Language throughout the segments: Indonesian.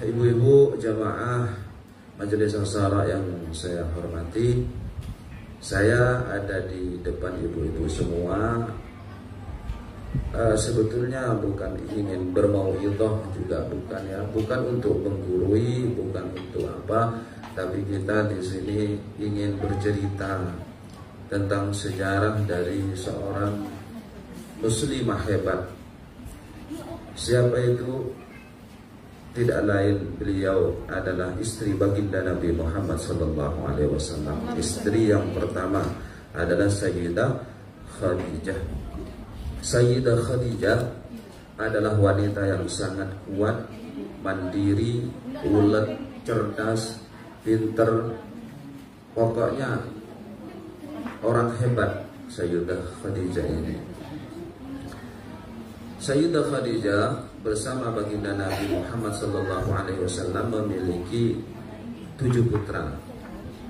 Ibu-ibu jamaah Majelis Ansara yang saya hormati, saya ada di depan ibu-ibu semua. Sebetulnya bukan ingin bermauidhah juga bukan ya, bukan untuk menggurui, bukan untuk apa, tapi kita di sini ingin bercerita tentang sejarah dari seorang muslimah hebat. Siapa itu? Tidak lain, beliau adalah istri baginda Nabi Muhammad SAW. Istri yang pertama adalah Sayyidah Khadijah. Sayyidah Khadijah adalah wanita yang sangat kuat, mandiri, ulet, cerdas, pinter, pokoknya orang hebat Sayyidah Khadijah ini. Sayyidah Khadijah bersama baginda Nabi Muhammad SAW memiliki 7 putra.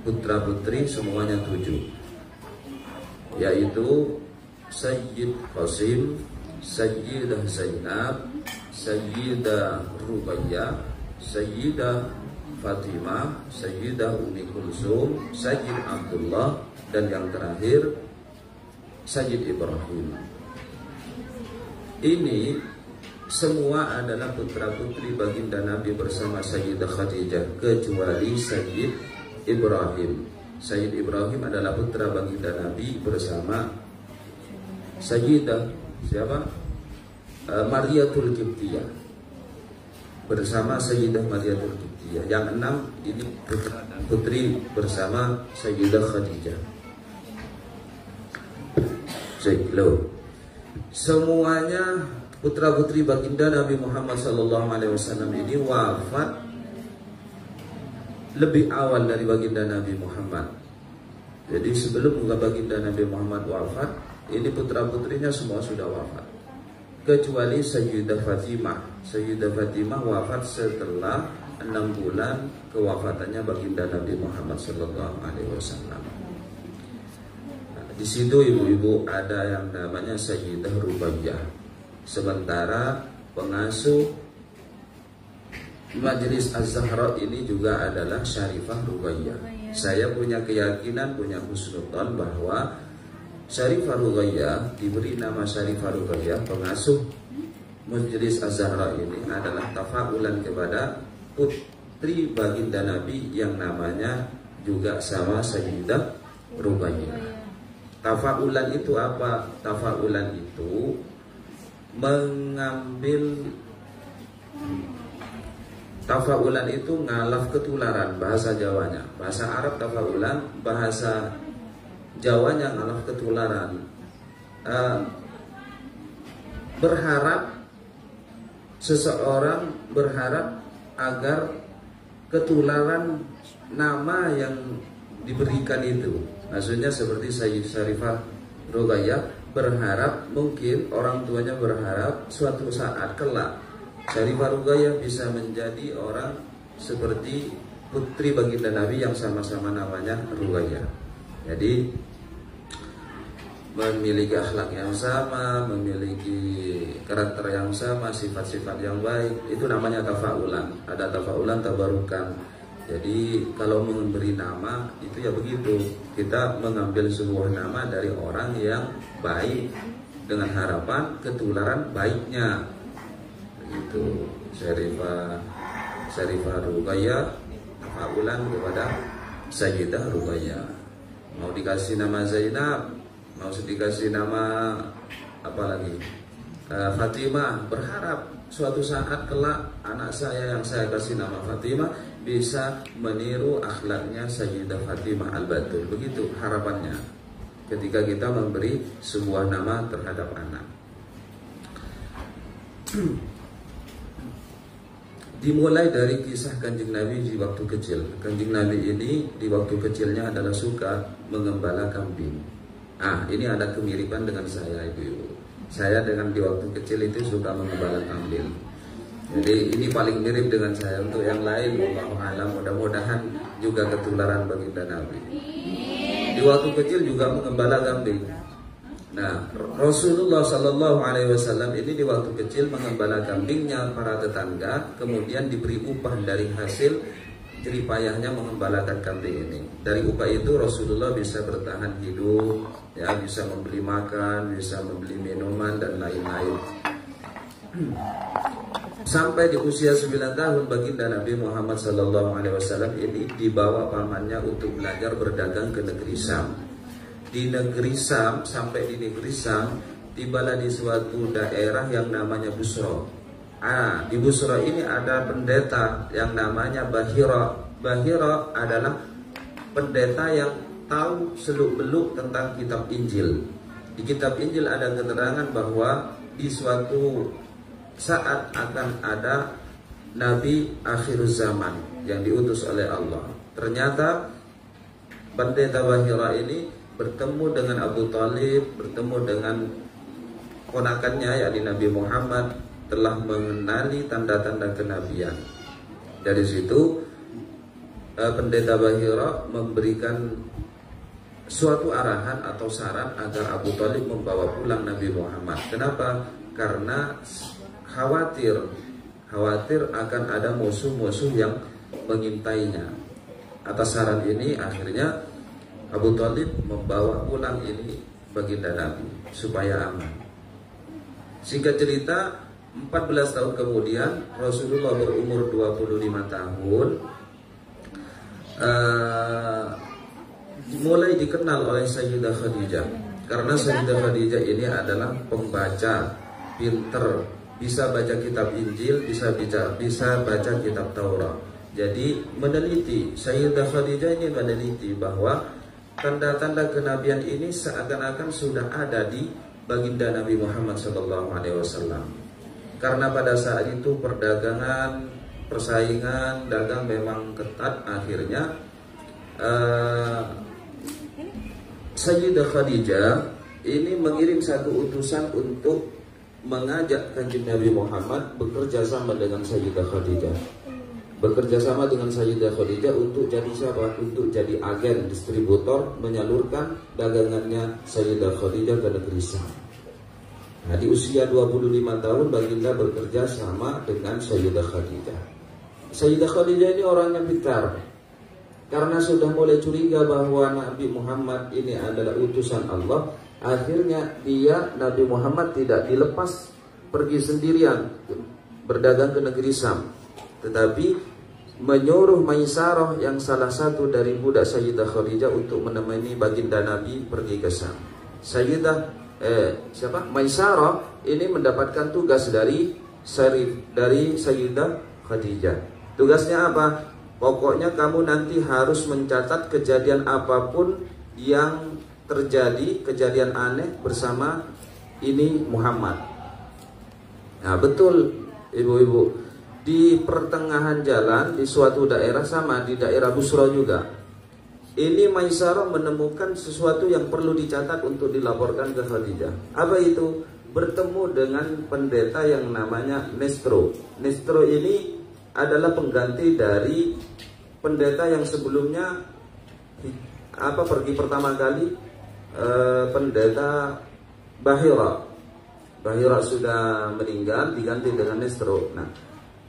Putra putri semuanya 7, yaitu Sayyid Qasim, Sayyidah Zainab, Sayyidah Ruqayyah, Sayyidah Fatimah, Sayyidah Ummi Kulsum, Sayyid Abdullah, dan yang terakhir Sayyid Ibrahim. Ini semua adalah putra putri baginda Nabi bersama Sayyidah Khadijah, kecuali Sayyid Ibrahim. Sayyid Ibrahim adalah putra baginda Nabi bersama Sayyidah siapa? Mariyatul Qibtiyah, bersama Sayyidah Mariyatul Qibtiyah. Yang 6 ini putra dan putri bersama Sayyidah Khadijah. Semuanya putra putri baginda Nabi Muhammad SAW ini wafat lebih awal dari baginda Nabi Muhammad. Jadi sebelum baginda Nabi Muhammad wafat, ini putra putrinya semua sudah wafat, kecuali Sayyidah Fatimah. Sayyidah Fatimah wafat setelah 6 bulan kewafatannya baginda Nabi Muhammad SAW. Di situ ibu-ibu ada yang namanya Sayyidah Ruqayyah. Sementara pengasuh Majelis Az-Zahra ini juga adalah Syarifah Ruqayyah. Saya punya keyakinan, punya husnudzon bahwa Syarifah Ruqayyah diberi nama Syarifah Ruqayyah, pengasuh Majelis Az-Zahra ini adalah tafaulan kepada putri baginda Nabi yang namanya juga sama Sayyidah Ruqayyah. Tafaulan itu apa? Tafaulan itu mengambil, tafaulan itu ngalaf ketularan bahasa Jawanya. Bahasa Arab tafaulan, bahasa Jawanya ngalaf ketularan. Berharap, seseorang berharap agar ketularan nama yang diberikan itu. Maksudnya seperti Sayyid Syarifah Ruqayyah berharap, mungkin orang tuanya berharap suatu saat kelak Syarifah Ruqayyah bisa menjadi orang seperti putri baginda Nabi yang sama-sama namanya Ruqayyah. Jadi memiliki akhlak yang sama, memiliki karakter yang sama, sifat-sifat yang baik, itu namanya tafaulan. Ada tafaulan, tabarukan. Jadi kalau memberi nama itu ya begitu, kita mengambil sebuah nama dari orang yang baik dengan harapan ketularan baiknya. Begitu. Syarifah Ruqayyah tafaulan kepada Sayyidah Ruqayyah. Mau dikasih nama Zainab, mau dikasih nama apa lagi? Fatimah, berharap suatu saat kelak anak saya yang saya kasih nama Fatimah bisa meniru akhlaknya Sayyidah Fatimah Al-Batul. Begitu harapannya ketika kita memberi sebuah nama terhadap anak. Dimulai dari kisah Kanjeng Nabi di waktu kecil. Kanjeng Nabi ini di waktu kecilnya adalah suka mengembala kambing. Ini ada kemiripan dengan saya, ibu-ibu. Saya dengan di waktu kecil itu suka mengembala kambing. Jadi ini paling mirip dengan saya. Untuk yang lain, wallahu a'lam, mudah-mudahan juga ketularan baginda Nabi. Di waktu kecil juga mengembala kambing. Nah, Rasulullah Shallallahu Alaihi Wasallam ini di waktu kecil mengembala kambingnya para tetangga, kemudian diberi upah dari hasil jeripayahnya mengembalakan kambing ini. Dari upah itu Rasulullah bisa bertahan hidup, ya, bisa membeli makan, bisa membeli minuman dan lain-lain. Sampai di usia 9 tahun baginda Nabi Muhammad Shallallahu Alaihi Wasallam ini dibawa pamannya untuk belajar berdagang ke negeri Syam. Di negeri Syam, sampai di negeri Syam, tibalah di suatu daerah yang namanya Busra. Di Busra ini ada pendeta yang namanya Bahira. Bahira adalah pendeta yang tahu seluk-beluk tentang kitab Injil. Di kitab Injil ada keterangan bahwa di suatu saat akan ada Nabi akhir zaman yang diutus oleh Allah. Ternyata pendeta Bahira ini bertemu dengan Abu Talib, bertemu dengan ponakannya yakni Nabi Muhammad, telah mengenali tanda-tanda kenabian. Dari situ pendeta Bahira memberikan suatu arahan atau saran agar Abu Talib membawa pulang Nabi Muhammad. Kenapa? Karena khawatir akan ada musuh-musuh yang mengintainya. Atas saran ini akhirnya Abu Talib membawa pulang ini baginda Nabi supaya aman. Singkat cerita, 14 tahun kemudian Rasulullah berumur 25 tahun, mulai dikenal oleh Sayyidah Khadijah. Karena Sayyidah Khadijah ini adalah pembaca pinter, bisa baca kitab Injil, bisa baca kitab Taurat. Jadi meneliti, Sayyidah Khadijah ini meneliti bahwa tanda-tanda kenabian ini seakan-akan sudah ada di baginda Nabi Muhammad SAW. Karena pada saat itu perdagangan, persaingan dagang memang ketat. Akhirnya Sayyidah Khadijah ini mengirim satu utusan untuk mengajak kanjeng Nabi Muhammad bekerja sama dengan Sayyidah Khadijah. Bekerja sama dengan Sayyidah Khadijah untuk jadi siapa? Untuk jadi agen distributor menyalurkan dagangannya Sayyidah Khadijah ke negeri Syam. Nah, di usia 25 tahun baginda bekerja sama dengan Sayyidah Khadijah. Sayyidah Khadijah ini orangnya pintar. Karena sudah mulai curiga bahwa Nabi Muhammad ini adalah utusan Allah, akhirnya Nabi Muhammad tidak dilepas pergi sendirian berdagang ke negeri Syam, tetapi menyuruh Maisarah yang salah satu dari budak Sayyidah Khadijah untuk menemani baginda Nabi pergi ke Syam. Maisarah ini mendapatkan tugas dari Sayyidah Khadijah. Tugasnya apa? Pokoknya kamu nanti harus mencatat kejadian apapun yang terjadi, kejadian aneh bersama ini Muhammad. Nah, betul ibu-ibu. Di pertengahan jalan di suatu daerah, sama di daerah Busra juga, ini Maisarah menemukan sesuatu yang perlu dicatat untuk dilaporkan ke Khadijah. Apa itu? Bertemu dengan pendeta yang namanya Nestro. Nestro ini adalah pengganti dari pendeta yang sebelumnya pergi pertama kali, pendeta Bahira. Bahira sudah meninggal, diganti dengan Nestro. Nah,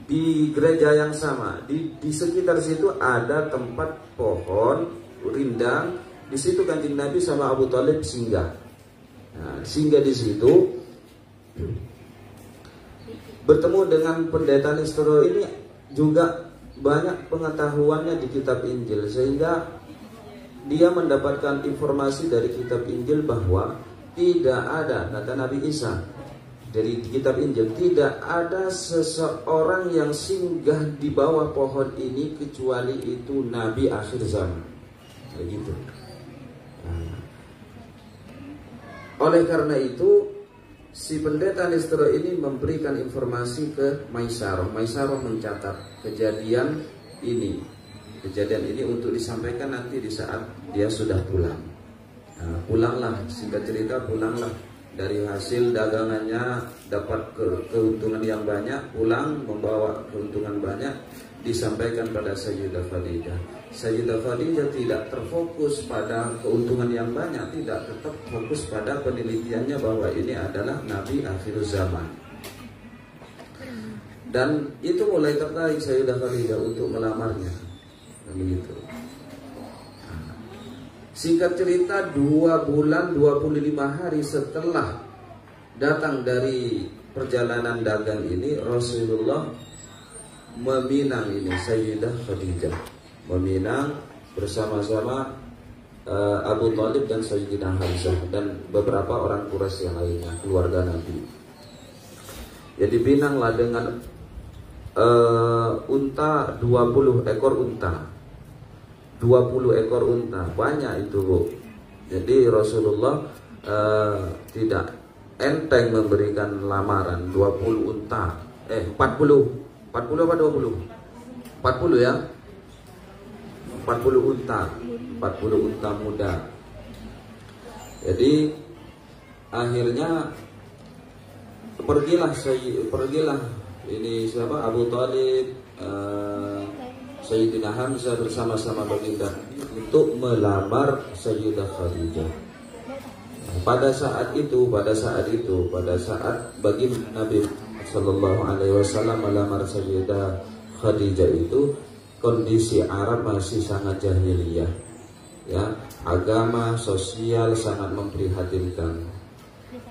di gereja yang sama, di sekitar situ ada tempat pohon rindang. Di situ kanjeng Nabi sama Abu Talib singgah. Nah, singgah di situ, bertemu dengan pendeta Nestro ini juga banyak pengetahuannya di kitab Injil, sehingga dia mendapatkan informasi dari kitab Injil bahwa tidak ada, kata Nabi Isa dari kitab Injil, tidak ada seseorang yang singgah di bawah pohon ini kecuali itu Nabi akhir zaman. Begitu. Nah, oleh karena itu si pendeta Nestro ini memberikan informasi ke Maisarah. Maisarah mencatat kejadian ini untuk disampaikan nanti di saat dia sudah pulang. Nah, pulanglah, singkat cerita pulanglah. Dari hasil dagangannya dapat keuntungan yang banyak, pulang membawa keuntungan banyak. disampaikan pada Sayyidah Khadijah. Sayyidah Khadijah tidak terfokus pada keuntungan yang banyak, tidak, tetap fokus pada penelitiannya bahwa ini adalah Nabi akhir zaman. Dan itu mulai tertarik Sayyidah Khadijah untuk melamarnya. Begitu. Singkat cerita, 2 bulan 25 hari setelah datang dari perjalanan dagang ini, Rasulullah meminang ini Sayyidah Khadijah, meminang bersama-sama Abu Thalib dan Sayyidina Hamzah dan beberapa orang Quraisy yang lainnya, keluarga Nabi. Jadi pinanglah dengan unta, 20 ekor unta, 20 ekor unta, banyak itu Bu. Jadi Rasulullah tidak enteng memberikan lamaran 20 unta, 40 apa 20? 40 ya, 40 unta muda. Jadi akhirnya pergilah ini siapa, Abu Thalib, Sayyidina Hamzah bersama-sama baginda untuk melamar Sayyidah Khadijah. Pada saat baginda Nabi Sallallahu Alaihi Wasallam melamar Sayyidah Khadijah itu, kondisi Arab masih sangat jahiliyah, ya, agama sosial sangat memprihatinkan.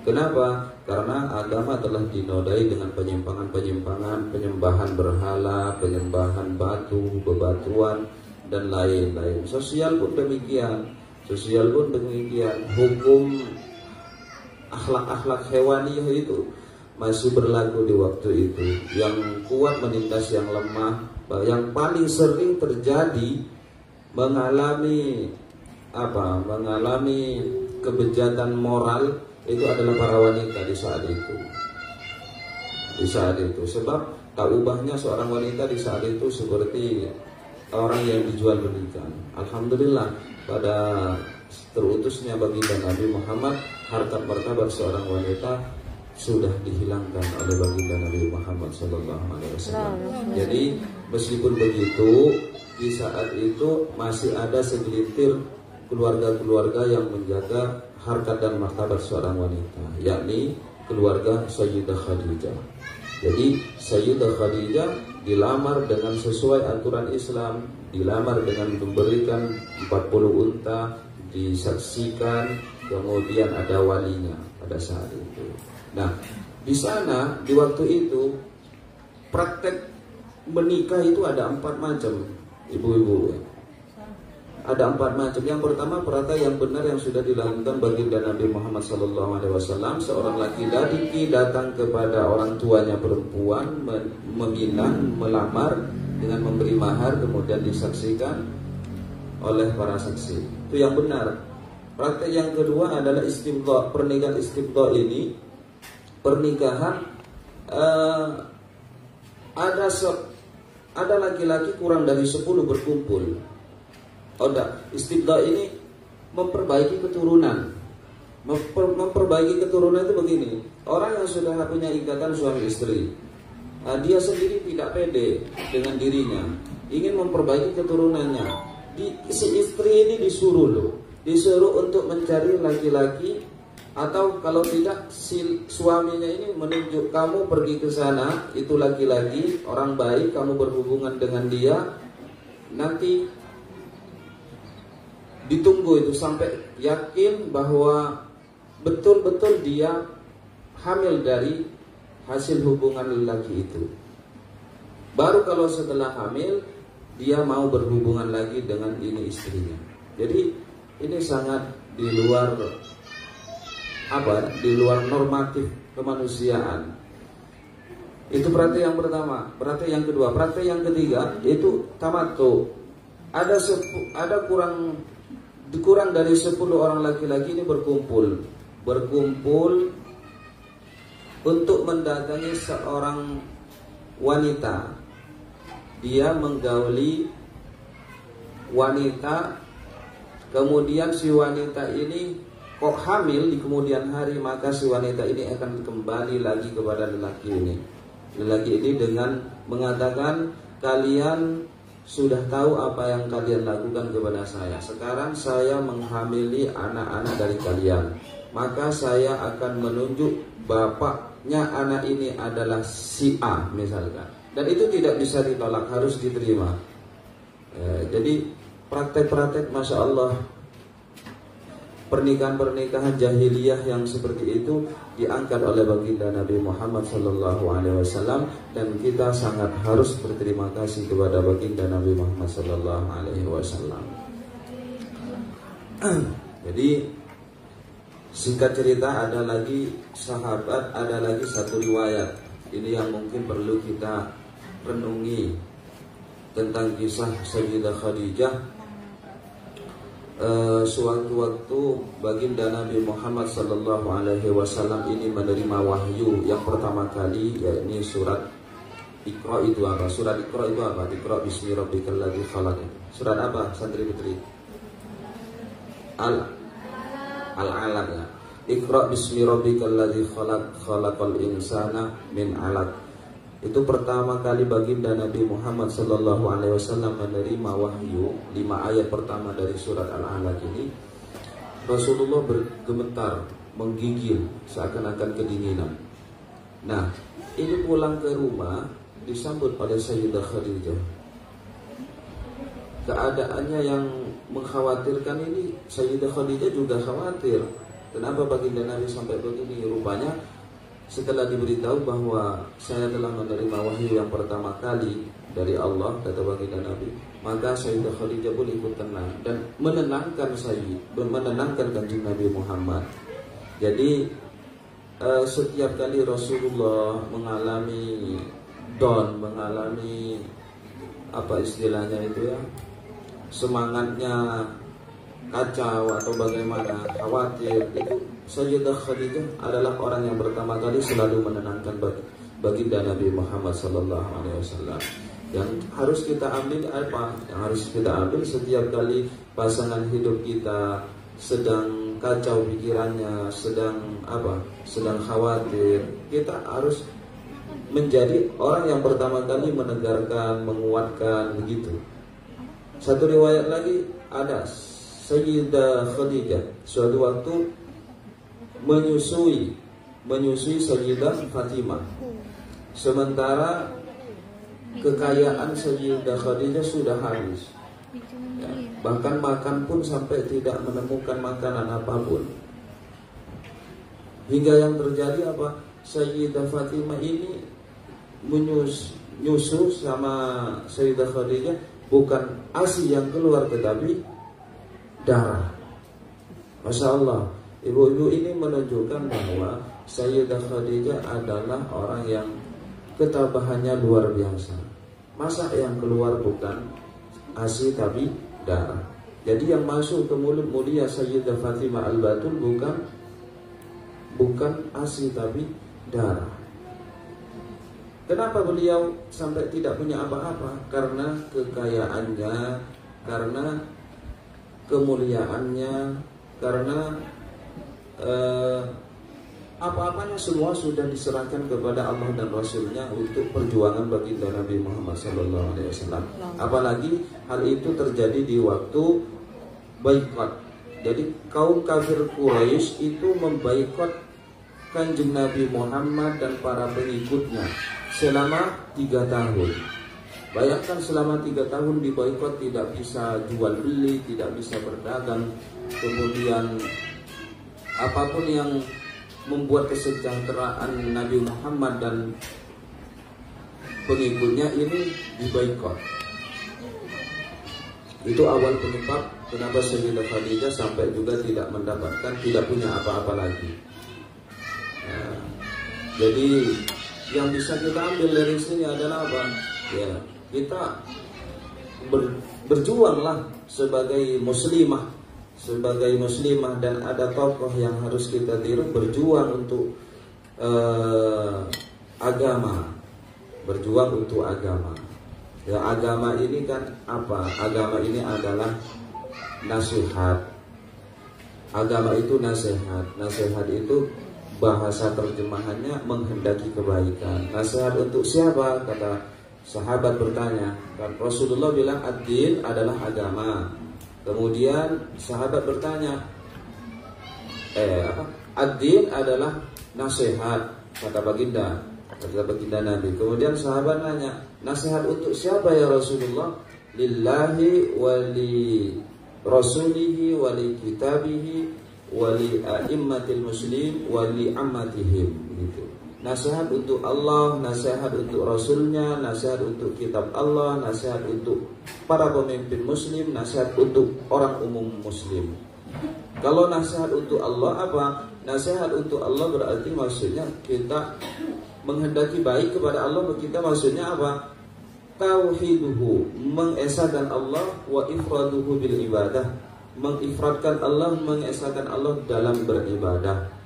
Kenapa? Karena agama telah dinodai dengan penyimpangan-penyimpangan, penyembahan berhala, penyembahan batu, bebatuan, dan lain-lain. Sosial pun demikian. Hukum akhlak-akhlak hewaniyah itu masih berlaku di waktu itu. Yang kuat menindas yang lemah. Yang paling sering terjadi mengalami kebejatan moral itu adalah para wanita di saat itu. Sebab tak ubahnya seorang wanita di saat itu seperti orang yang dijual belikan. Alhamdulillah, pada terutusnya baginda Nabi Muhammad, harkat martabat seorang wanita sudah dihilangkan oleh baginda Nabi Muhammad SAW. Jadi meskipun begitu, di saat itu masih ada segelintir keluarga-keluarga yang menjaga harkat dan martabat seorang wanita, yakni keluarga Sayyidah Khadijah. Jadi Sayyidah Khadijah dilamar dengan sesuai aturan Islam, dilamar dengan memberikan 40 unta, disaksikan, kemudian ada walinya pada saat itu. Nah, di sana di waktu itu praktek menikah itu ada 4 macam, ibu-ibu. Ada 4 macam. Yang pertama, praktek yang benar yang sudah dilakukan baginda Nabi Muhammad SAW. Seorang laki-laki datang kepada orang tuanya perempuan, meminang, melamar dengan memberi mahar, kemudian disaksikan oleh para saksi. Itu yang benar. Praktek yang kedua adalah istimdha. Pernikahan istimdha ini pernikahan ada laki-laki kurang dari 10 berkumpul. Istibda ini memperbaiki keturunan. Memperbaiki keturunan itu begini. Orang yang sudah punya ikatan suami istri, dia sendiri tidak pede dengan dirinya, ingin memperbaiki keturunannya. Si istri ini disuruh untuk mencari laki-laki, atau kalau tidak si suaminya ini menunjuk, kamu pergi ke sana, itu laki-laki orang baik, kamu berhubungan dengan dia, nanti ditunggu itu sampai yakin bahwa betul-betul dia hamil dari hasil hubungan lelaki itu. Baru kalau setelah hamil dia mau berhubungan lagi dengan ini istrinya. Jadi ini sangat di luar normatif kemanusiaan. Itu praktek yang pertama. Praktek yang kedua, praktek yang ketiga itu tamattu. Ada kurang dari 10 orang laki-laki ini berkumpul untuk mendatangi seorang wanita. Dia menggauli wanita, kemudian si wanita ini kok hamil di kemudian hari, maka si wanita ini akan kembali lagi kepada lelaki ini. Lelaki ini dengan mengatakan, kalian sudah tahu apa yang kalian lakukan kepada saya. Sekarang saya menghamili anak-anak dari kalian. Maka saya akan menunjuk bapaknya anak ini adalah si A misalkan. Dan itu tidak bisa ditolak, harus diterima. Jadi praktek-praktek Masya Allah, pernikahan-pernikahan jahiliyah yang seperti itu diangkat oleh baginda Nabi Muhammad SAW, dan kita sangat harus berterima kasih kepada baginda Nabi Muhammad SAW. Jadi singkat cerita, ada lagi sahabat, ada lagi satu riwayat ini yang mungkin perlu kita renungi tentang kisah Sayyidah Khadijah. Sewaktu-waktu baginda Nabi Muhammad SAW ini menerima wahyu yang pertama kali, yakni surat Iqra. Itu apa? Surat Iqra itu apa? Iqra bismi rabbikal ladzi khalaq. Surat apa, santri putri? Al-Alaq ya. Iqra bismi rabbikal ladzi khalaq, khalaqal insana min 'alaq. Itu pertama kali baginda Nabi Muhammad SAW menerima wahyu. 5 ayat pertama dari surat Al-Alaq ini, Rasulullah bergemetar, menggigil, seakan-akan kedinginan. Nah, ini pulang ke rumah disambut oleh Sayyidah Khadijah. Keadaannya yang mengkhawatirkan ini, Sayyidah Khadijah juga khawatir. Kenapa baginda Nabi sampai begini? Rupanya setelah diberitahu bahwa saya telah menerima wahyu yang pertama kali dari Allah, kata baginda Nabi, maka Sayyidah Khadijah pun ikut tenang dan menenangkan Kanjeng Nabi Muhammad. Jadi setiap kali Rasulullah mengalami down, mengalami apa istilahnya itu ya, semangatnya kacau atau bagaimana, khawatir, itu Sayyidah Khadijah adalah orang yang pertama kali selalu menenangkan baginda Nabi Muhammad SAW. Yang harus kita ambil apa? Yang harus kita ambil setiap kali pasangan hidup kita sedang kacau pikirannya, sedang khawatir, kita harus menjadi orang yang pertama kali menegarkan, menguatkan, begitu. Satu riwayat lagi ada Sayyidah Khadijah suatu waktu menyusui Sayyidah Fatimah, sementara kekayaan Sayyidah Khadijah sudah habis ya, bahkan makan pun sampai tidak menemukan makanan apapun. Hingga yang terjadi apa? Sayyidah Fatimah ini menyusu sama Sayyidah Khadijah, bukan ASI yang keluar tetapi darah. Masya Allah, ibu-ibu ini menunjukkan bahwa Sayyidah Khadijah adalah orang yang ketabahannya luar biasa. Masa yang keluar bukan ASI tapi darah. Jadi yang masuk ke mulut mulia Sayyidah Fatimah Al-Batul bukan ASI tapi darah. Kenapa beliau sampai tidak punya apa-apa? Karena kekayaannya, karena kemuliaannya, karena apa-apanya semua sudah diserahkan kepada Allah dan Rasulnya untuk perjuangan baginda Nabi Muhammad SAW. Apalagi hal itu terjadi di waktu boikot. Jadi kaum kafir Quraisy itu memboikot Kanjeng Nabi Muhammad dan para pengikutnya selama 3 tahun. Bayangkan selama 3 tahun diboikot, tidak bisa jual beli, tidak bisa berdagang, kemudian apapun yang membuat kesejahteraan Nabi Muhammad dan pengikutnya ini diboikot. Itu awal penyebab kenapa Sayyidah Khadijah sampai juga tidak punya apa-apa lagi. Nah, jadi yang bisa kita ambil dari sini adalah apa? Ya, kita berjuanglah sebagai muslimah, dan ada tokoh yang harus kita tiru, berjuang untuk agama, Ya, agama ini kan apa? Agama ini adalah nasihat. Agama itu nasihat. Nasihat itu bahasa terjemahannya menghendaki kebaikan. Nasihat untuk siapa? Kata Sahabat bertanya, kan Rasulullah bilang ad-din adalah agama. Kemudian sahabat bertanya, ad-din adalah nasihat, kata baginda Nabi. Kemudian sahabat nanya, nasihat untuk siapa ya Rasulullah? Lillahi wali rasulihi wali kitabihi wali a'immatil muslim wali ammatihim, gitu. Nasihat untuk Allah, nasihat untuk Rasulnya, nasihat untuk kitab Allah, nasihat untuk para pemimpin muslim, nasihat untuk orang umum muslim. Kalau nasihat untuk Allah apa? Nasihat untuk Allah berarti maksudnya kita menghendaki baik kepada Allah. Kita maksudnya apa? Tauhiduhu, mengesahkan Allah, wa ifraduhu bil ibadah, mengifradkan Allah, mengesahkan Allah dalam beribadah.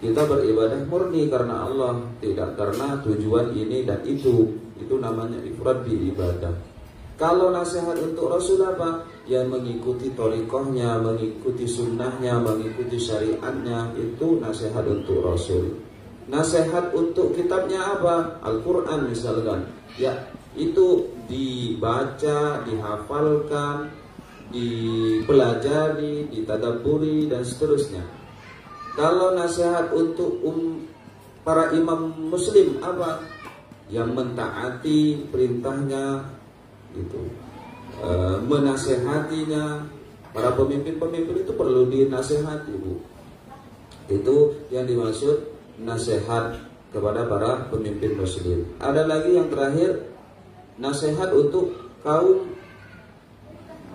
Kita beribadah murni karena Allah, tidak karena tujuan ini dan itu. Itu namanya ifrad bi ibadah. Kalau nasihat untuk Rasul apa? Yang mengikuti thariqahnya, mengikuti sunnahnya, mengikuti syariatnya, itu nasihat untuk Rasul. Nasihat untuk kitabnya apa? Al-Quran misalkan. Ya, itu dibaca, dihafalkan, dipelajari, ditadabburi dan seterusnya. Kalau nasihat untuk para imam muslim apa? Yang mentaati perintahnya, itu menasehatinya. Para pemimpin-pemimpin itu perlu dinasehati, Bu. Itu yang dimaksud nasihat kepada para pemimpin muslim. Ada lagi yang terakhir, nasihat untuk kaum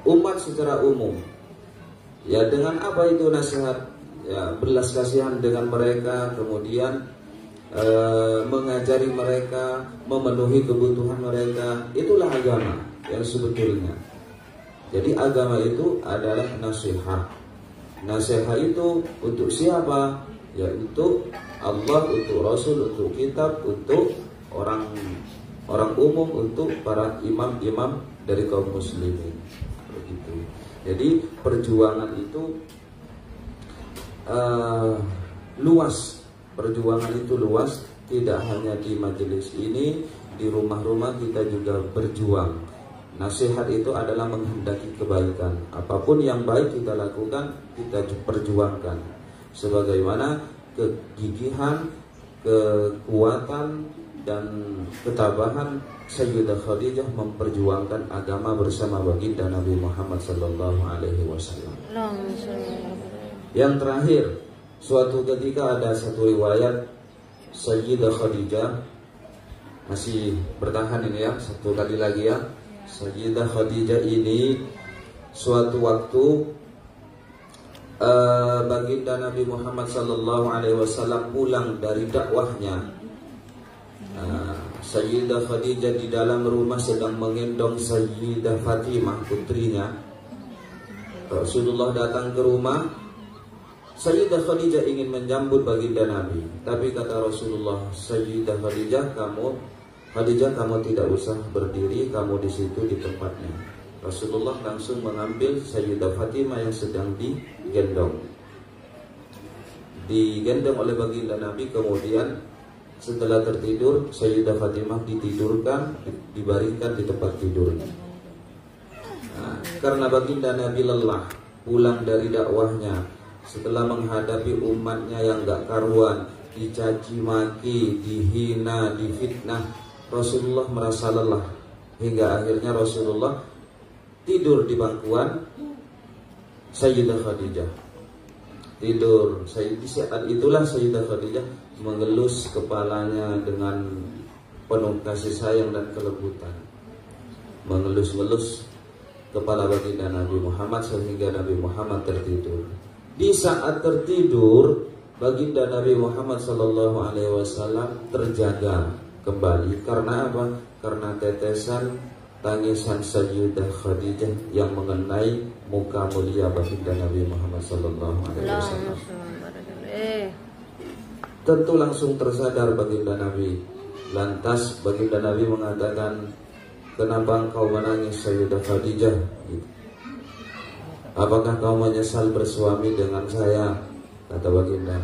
umat secara umum. Ya, dengan apa itu nasihat? Ya, belas kasihan dengan mereka, kemudian mengajari mereka, memenuhi kebutuhan mereka. Itulah agama yang sebetulnya. Jadi agama itu adalah nasihat. Nasihat itu untuk siapa? Ya, untuk Allah, untuk Rasul, untuk kitab, untuk orang umum, untuk para imam-imam dari kaum muslimin. Begitu. Jadi perjuangan itu luas. Perjuangan itu luas, tidak hanya di majelis ini, di rumah-rumah kita juga berjuang. Nasihat itu adalah menghendaki kebaikan. Apapun yang baik kita lakukan, kita perjuangkan. Sebagaimana kegigihan, kekuatan dan ketabahan Sayyidah Khadijah memperjuangkan agama bersama baginda Nabi Muhammad SAW. Yang terakhir, suatu ketika ada satu riwayat Sayyidah Khadijah, masih bertahan ini ya, satu kali lagi ya. Sayyidah Khadijah ini suatu waktu baginda Nabi Muhammad SAW pulang dari dakwahnya. Sayyidah Khadijah di dalam rumah sedang menggendong Sayyidah Fatimah, putrinya. Rasulullah datang ke rumah. Sayyidah Khadijah ingin menjambut baginda Nabi, tapi kata Rasulullah, Sayyidah Khadijah, kamu tidak usah berdiri, kamu di situ di tempatnya. Rasulullah langsung mengambil Sayyidah Fatimah yang sedang digendong oleh baginda Nabi. Kemudian setelah tertidur, Sayyidah Fatimah ditidurkan, dibaringkan di tempat tidurnya. Nah, karena baginda Nabi lelah pulang dari dakwahnya, setelah menghadapi umatnya yang gak karuan, dicaci maki, dihina, difitnah, Rasulullah merasa lelah. Hingga akhirnya Rasulullah tidur di bangkuan Sayyidah Khadijah. Tidur. Di saat itulah Sayyidah Khadijah mengelus kepalanya dengan penuh kasih sayang dan kelembutan. Mengelus-ngelus kepala baginda Nabi Muhammad sehingga Nabi Muhammad tertidur. Di saat tertidur, baginda Nabi Muhammad SAW terjaga kembali. Karena apa? Karena tetesan tangisan Sayyidah Khadijah yang mengenai muka mulia baginda Nabi Muhammad SAW. Tentu langsung tersadar baginda Nabi. Lantas baginda Nabi mengatakan, kenapa engkau menangis Sayyidah Khadijah? Apakah kau menyesal bersuami dengan saya? Kata baginda,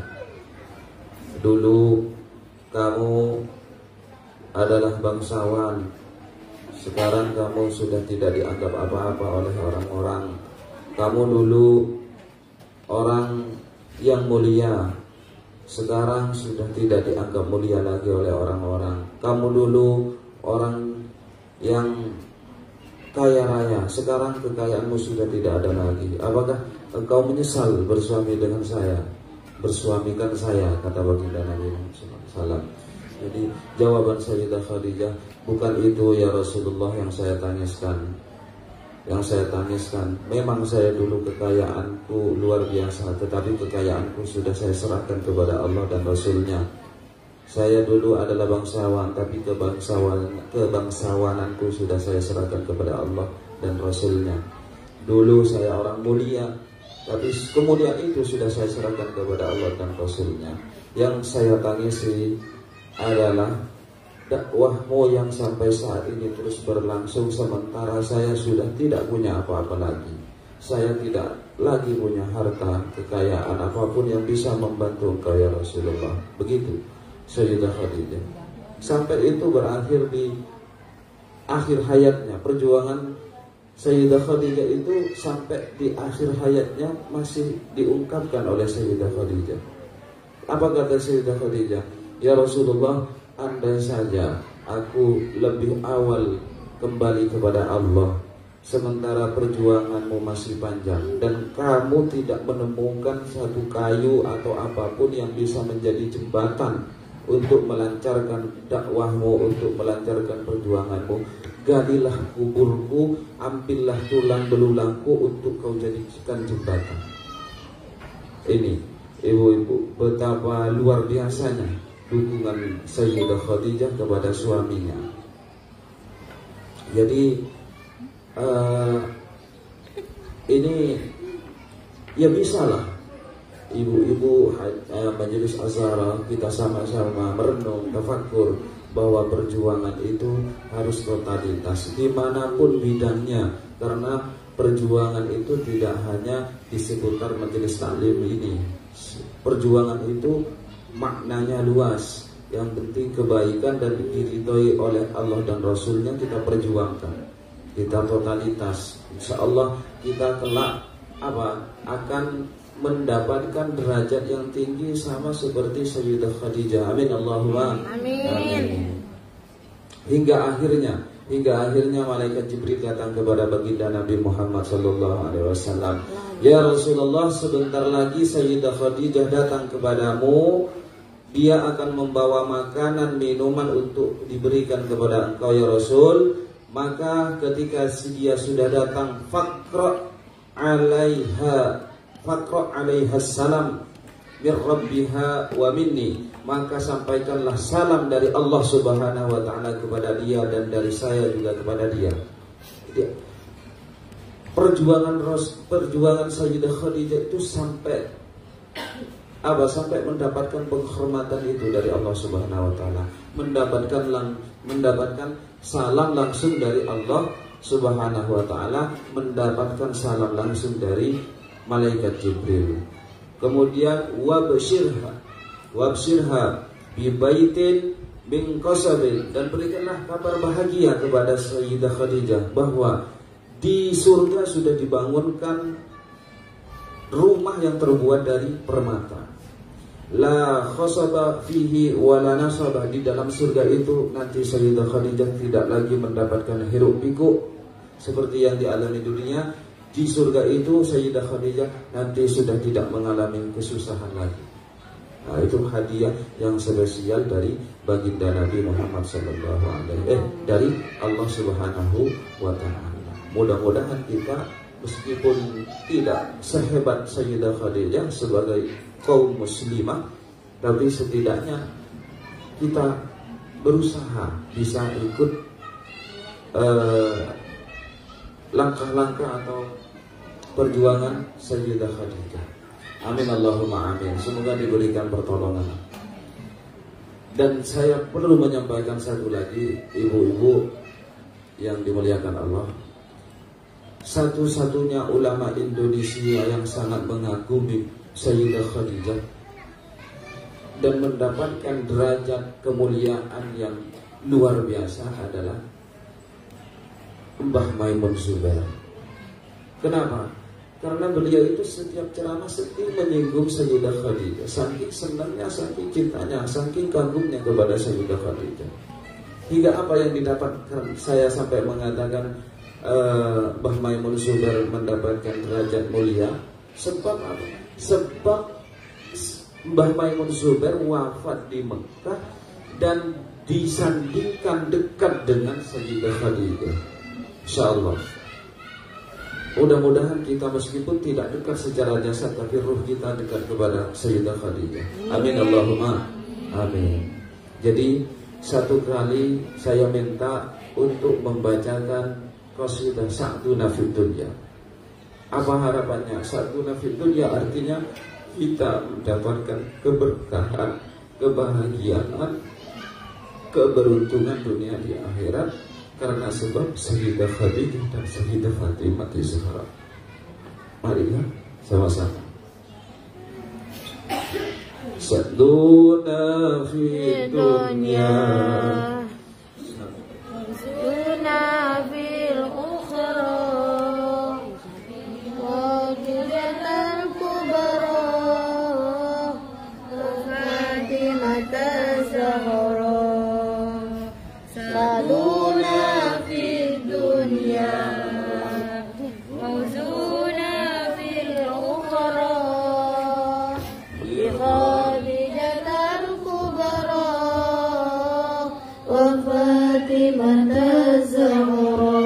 dulu kamu adalah bangsawan. Sekarang kamu sudah tidak dianggap apa-apa oleh orang-orang. Kamu dulu orang yang mulia, sekarang sudah tidak dianggap mulia lagi oleh orang-orang. Kamu dulu orang yang kaya raya, sekarang kekayaanmu sudah tidak ada lagi. Apakah engkau menyesal bersuami dengan saya, bersuamikan saya, kata baginda Nabi Muhammad SAW. Jadi jawaban Sayyidah Khadijah, bukan itu ya Rasulullah yang saya tangiskan. Yang saya tangiskan, memang saya dulu kekayaanku luar biasa, tetapi kekayaanku sudah saya serahkan kepada Allah dan Rasulnya. Saya dulu adalah bangsawan, tapi kebangsawananku sudah saya serahkan kepada Allah dan Rasulnya. Dulu saya orang mulia, tapi kemudian itu sudah saya serahkan kepada Allah dan Rasulnya. Yang saya tangisi adalah dakwahmu yang sampai saat ini terus berlangsung, sementara saya sudah tidak punya apa-apa lagi. Saya tidak lagi punya harta, kekayaan apapun yang bisa membantu engkau ya Rasulullah. Begitu Sayyidah Khadijah. Sampai itu berakhir di akhir hayatnya. Perjuangan Sayyidah Khadijah itu sampai di akhir hayatnya masih diungkapkan oleh Sayyidah Khadijah. Apa kata Sayyidah Khadijah? Ya Rasulullah, andai saja aku lebih awal kembali kepada Allah, sementara perjuanganmu masih panjang dan kamu tidak menemukan satu kayu atau apapun yang bisa menjadi jembatan untuk melancarkan dakwahmu, untuk melancarkan perjuanganmu, galilah kuburku, ambillah tulang belulangku untuk kau jadikan jembatan. Ini ibu-ibu, betapa luar biasanya dukungan Sayyidah Khadijah kepada suaminya. Jadi ini ya bisalah ibu-ibu majelis azhara kita sama-sama merenung, tafakkur bahwa perjuangan itu harus totalitas dimanapun bidangnya, karena perjuangan itu tidak hanya di seputar majelis taklim ini. Perjuangan itu maknanya luas. Yang penting kebaikan dan diridhoi oleh Allah dan Rasulnya kita perjuangkan, kita totalitas. Insya Allah kita kelak akan mendapatkan derajat yang tinggi sama seperti Sayyidah Khadijah. Amin Allahumma amin. Hingga akhirnya malaikat Jibril datang kepada baginda Nabi Muhammad SAW. Ya Rasulullah, sebentar lagi Sayyidah Khadijah datang kepadamu. Dia akan membawa makanan, minuman untuk diberikan kepada engkau ya Rasul. Maka ketika dia sudah datang, faqra' alaiha salam min rabbiha wa minni, maka sampaikanlah salam dari Allah Subhanahu wa taala kepada dia dan dari saya juga kepada dia. Jadi, perjuangan Sayyidah Khadijah itu sampai mendapatkan penghormatan itu dari Allah Subhanahu wa taala, mendapatkan salam langsung dari Allah Subhanahu wa taala, mendapatkan salam langsung dari malaikat Jibril. Kemudian wabshirha bi baitin min qasabin, dan berikanlah kabar bahagia kepada Sayyidah Khadijah bahwa di surga sudah dibangunkan rumah yang terbuat dari permata. La khasaba fihi wa la nasaba, di dalam surga itu nanti Sayyidah Khadijah tidak lagi mendapatkan hiruk pikuk seperti yang dialami dunia. Di surga itu Sayyidah Khadijah nanti sudah tidak mengalami kesusahan lagi. Nah, itu hadiah yang spesial dari baginda Nabi Muhammad dari Allah Subhanahu wa taala. Mudah-mudahan kita meskipun tidak sehebat Sayyidah Khadijah sebagai kaum muslimah, tapi setidaknya kita berusaha bisa ikut langkah-langkah atau perjuangan Sayyidah Khadijah. Amin Allahumma amin. Semoga diberikan pertolongan. Dan saya perlu menyampaikan satu lagi, ibu-ibu yang dimuliakan Allah, satu-satunya ulama Indonesia yang sangat mengagumi Sayyidah Khadijah dan mendapatkan derajat kemuliaan yang luar biasa adalah Mbah Maimun Zubair. Kenapa? Karena beliau itu setiap ceramah setiap menyinggung Sayyidah Khadijah. Saking senangnya, saking cintanya, saking kagumnya kepada Sayyidah Khadijah. Hingga apa yang didapatkan, saya sampai mengatakan Mbah Maimun Zubair mendapatkan derajat mulia. Sebab apa? Sebab Mbah Maimun Zubair wafat di Mekah dan disandingkan dekat dengan Sayyidah Khadijah. Insyaallah. Mudah-mudahan kita meskipun tidak dekat secara jasad, tapi ruh kita dekat kepada Sayyidah Khadijah. Amin Allahumma amin. Jadi satu kali saya minta untuk membacakan qasidah Sa'duna fid Dunya. Apa harapannya? Sa'duna fid Dunya artinya kita mendapatkan keberkahan, kebahagiaan, keberuntungan dunia di akhirat karena sebab Sayyidah Khadijah dan Sayyidah Fatimah Zahra. Mari ya, sama-sama. Sa'duna fid dunya, sa'duna fil ukhra, wajidatal kubra, Fatimah Zahra. Sa'duna fid dunya, mawzuna fil ukhra, Khadijatul kubra, wa Fatimah Zahra.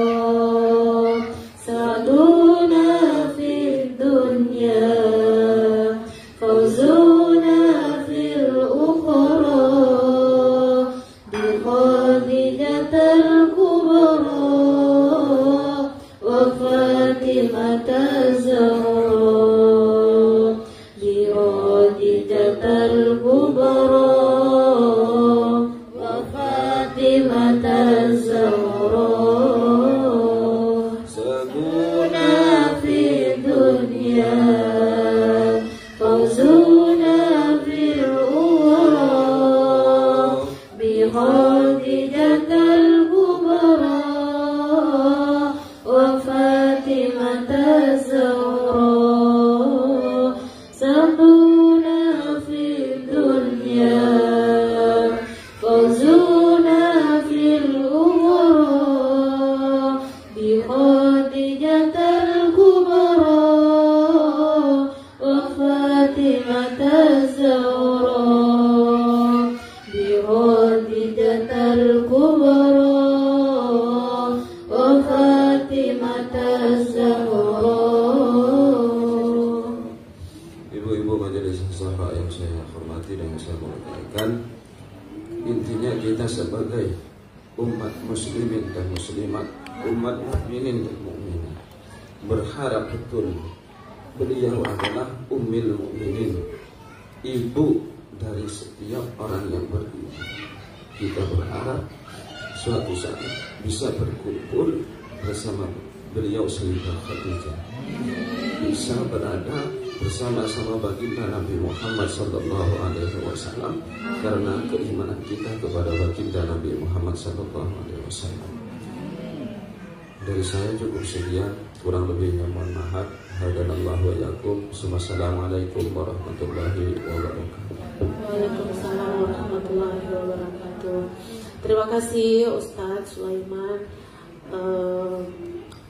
Sa'duna fid dunya, fawzuna fil ukhra, Khadijatul kubra, wa Fatimah Zahra. Khadijatul kubra, wa Fatimah Zahra. Sa'duna fid dunya, fawzuna fil ukhra, Khadijatul kubra, wa Fatimah Zahra. Sa'duna fid dunya, fawzuna fil ukhra, Khadijatul kubra, wa Fatimah Zahra. Khadijatul kubra, wa Fatimah Zahra. Ibu-ibu majelis Zahra yang saya hormati dan saya muliakan, intinya kita sebagai umat muslimin dan muslimat, umat mukminin dan mukminat, berharap betul beliau adalah ummul mukminin, ibu dari setiap orang yang beriman. Kita berharap suatu saat bisa berkumpul bersama beliau Sayyidah Khadijah, bisa berada bersama-sama baginda Nabi Muhammad sallallahu alaihi wasallam karena keimanan kita kepada baginda Nabi Muhammad sallallahu alaihi wasallam. Dari saya cukup sekian, kurang lebihnya mohon maaf. Hadanallahu wa yakum. Assalamualaikum warahmatullahi wabarakatuh. Waalaikumsalam warahmatullahi wabarakatuh. Terima kasih Ustadz Sulaiman,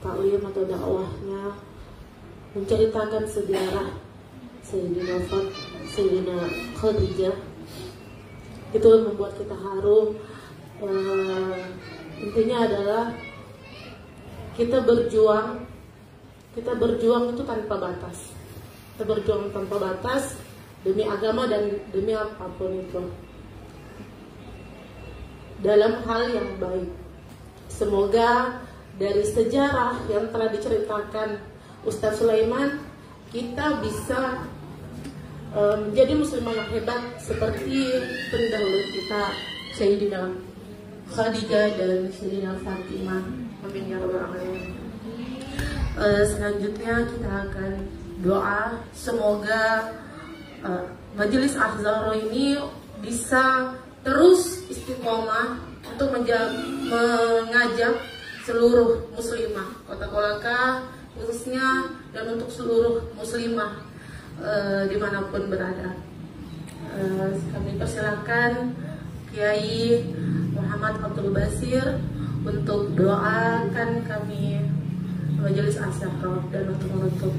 taklim atau dakwahnya menceritakan sejarah Sayyidina Khadijah. Itu membuat kita harum. Intinya adalah kita berjuang itu tanpa batas. Kita berjuang tanpa batas demi agama dan demi apapun itu, dalam hal yang baik. Semoga dari sejarah yang telah diceritakan Ustadz Sulaiman, kita bisa menjadi muslimah yang hebat seperti pendahulu kita, Sayyidina Khadijah dan Sayyidina Fatimah. Amin ya rabbal alamin. Selanjutnya kita akan doa, semoga Majelis Az-Zahra ini bisa terus istiqomah untuk mengajak seluruh muslimah Kota Kolaka khususnya, dan untuk seluruh muslimah dimanapun berada. Kami persilakan Kiai Muhammad Abdul Basir untuk doakan kami Majelis Asyarah dan untuk menutup